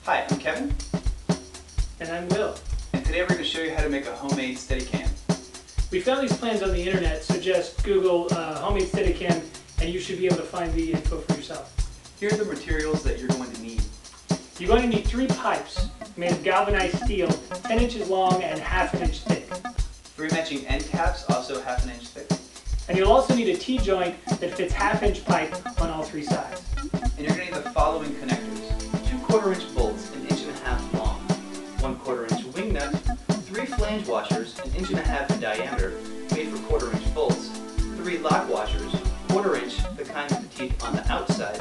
Hi, I'm Kevin. And I'm Will. And today we're going to show you how to make a homemade Steadycam. We found these plans on the internet, so just Google homemade Steadycam and you should be able to find the info for yourself. Here are the materials that you're going to need. You're going to need 3 pipes made of galvanized steel, 10 inches long and ½ an inch thick. 3 matching end caps, also ½ an inch thick. And you'll also need a T-joint that fits ½ inch pipe on all 3 sides. And you're going to need the following connectors. 2 1/4 inch bolts, 1.5 inches long. 1 1/4 inch wing nut. 3 flange washers, 1.5 inches in diameter, made for 1/4 inch bolts. 3 lock washers, 1/4 inch, the kind with the teeth on the outside.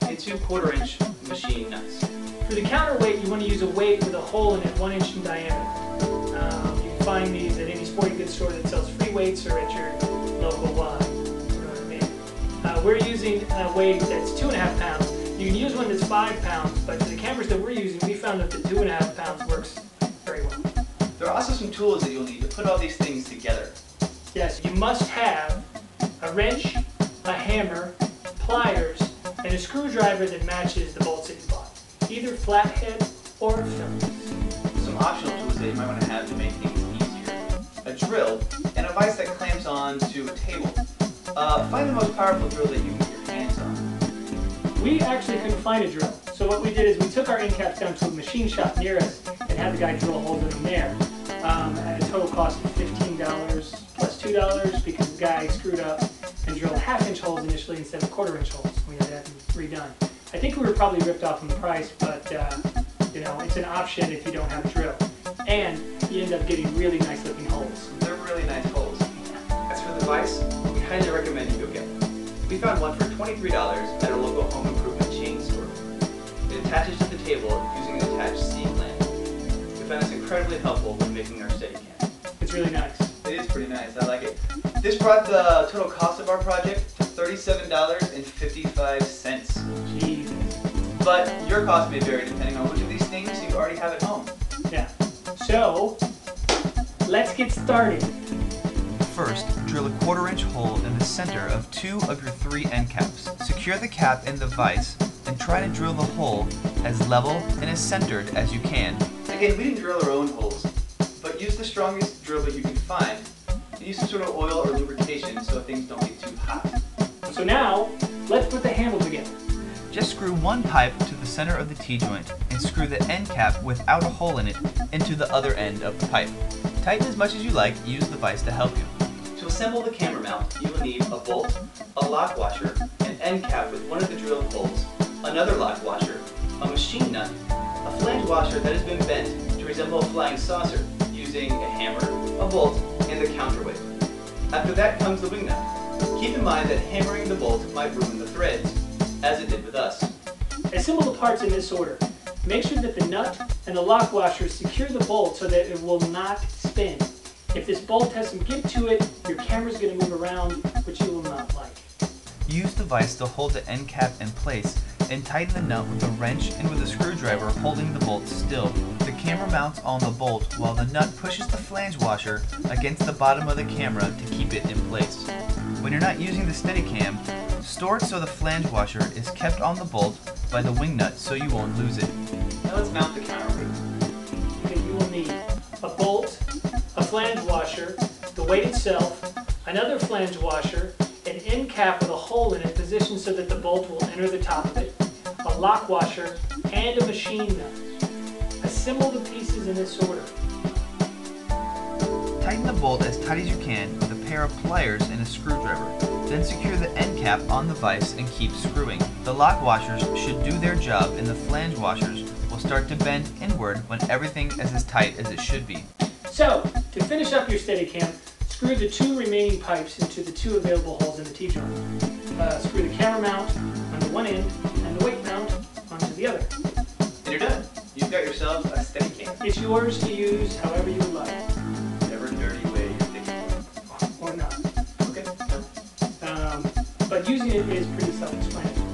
And 2 1/4 inch machine nuts. For the counterweight, you want to use a weight with a hole in it 1 inch in diameter. You can find these at any sporting goods store that sells free weights or at your local Y. You know what I mean? We're using a weight that's 2.5 pounds. You can use one that's 5 pounds, but for the cameras that we're using, we found that the 2.5 pounds works very well. There are also some tools that you'll need to put all these things together. Yes, you must have a wrench, a hammer, pliers, and a screwdriver that matches the bolts that you bought. Either flathead or Phillips. Some optional tools that you might want to have to make things easier. A drill, and a vise that clamps onto a table. Find the most powerful drill that you can get your hands on. We actually couldn't find a drill, so what we did is we took our end caps down to a machine shop near us and had the guy drill holes in them there. At a total cost of $15 plus $2 because the guy screwed up and drilled ½ inch holes initially instead of 1/4 inch holes. We had that redone. I think we were probably ripped off on the price, but you know, it's an option if you don't have a drill. And you end up getting really nice looking holes. They're really nice holes. As for the vise, we highly recommend you go get one. We found one for $23 at a local home improvement chain store. It attaches to the table using an attached C-clamp. We found this incredibly helpful when making our Steadycam. It's really nice. It is pretty nice, I like it. This brought the total cost of our project to $37.55. Jesus. But your cost may vary depending on which of these things you already have at home. Yeah. So, let's get started. First, drill a 1/4 inch hole in the center of 2 of your 3 end caps. Secure the cap in the vise and try to drill the hole as level and as centered as you can. Again, we didn't drill our own holes, but use the strongest drill that you can find. And use some sort of oil or lubrication so things don't get too hot. So now, let's put the handle together. Just screw 1 pipe to the center of the T-joint and screw the end cap without a hole in it into the other end of the pipe. Tighten as much as you like, use the vise to help you. To assemble the camera mount, you will need a bolt, a lock washer, an end cap with one of the drilled holes, another lock washer, a machine nut, a flange washer that has been bent to resemble a flying saucer using a hammer, a bolt, and the counterweight. After that comes the wing nut. Keep in mind that hammering the bolt might ruin the threads, as it did with us. Assemble the parts in this order. Make sure that the nut and the lock washer secure the bolt so that it will not spin. If this bolt has some give to it, your camera's going to move around, which you will not like. Use the vise to hold the end cap in place and tighten the nut with a wrench and with a screwdriver holding the bolt still. The camera mounts on the bolt while the nut pushes the flange washer against the bottom of the camera to keep it in place. When you're not using the Steadycam, store it so the flange washer is kept on the bolt by the wing nut so you won't lose it. Now let's mount the counterweight. Okay, you will need a bolt, a flange washer, the weight itself, another flange washer, an end cap with a hole in it positioned so that the bolt will enter the top of it, a lock washer, and a machine nut. Assemble the pieces in this order. Tighten the bolt as tight as you can with a pair of pliers and a screwdriver. Then secure the end cap on the vise and keep screwing. The lock washers should do their job and the flange washers will start to bend inward when everything is as tight as it should be. So, to finish up your Steadycam, screw the 2 remaining pipes into the 2 available holes in the T-joint. Screw the camera mount onto one end and the weight mount onto the other. And you're done. You've got yourself a Steadycam. It's yours to use however you would like. Whatever dirty way you're thinking. Or not. Okay. But using it is pretty self-explanatory.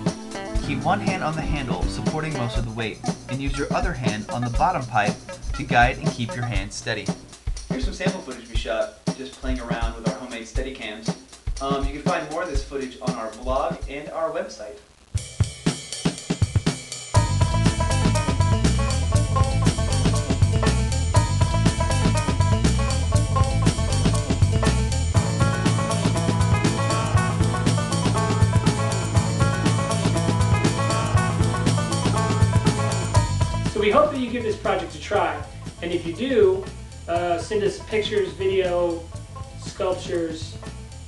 Keep one hand on the handle, supporting most of the weight, and use your other hand on the bottom pipe to guide and keep your hand steady. Here's some sample footage we shot just playing around with our homemade Steadycams. You can find more of this footage on our blog and our website. we hope that you give this project a try. And if you do, send us pictures, video, sculptures,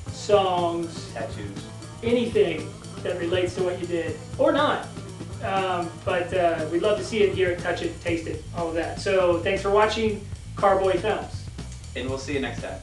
songs, Tattoos. anything that relates to what you did, or not. But we'd love to see it, hear it, touch it, taste it, all of that. So thanks for watching Carboy Films. And we'll see you next time.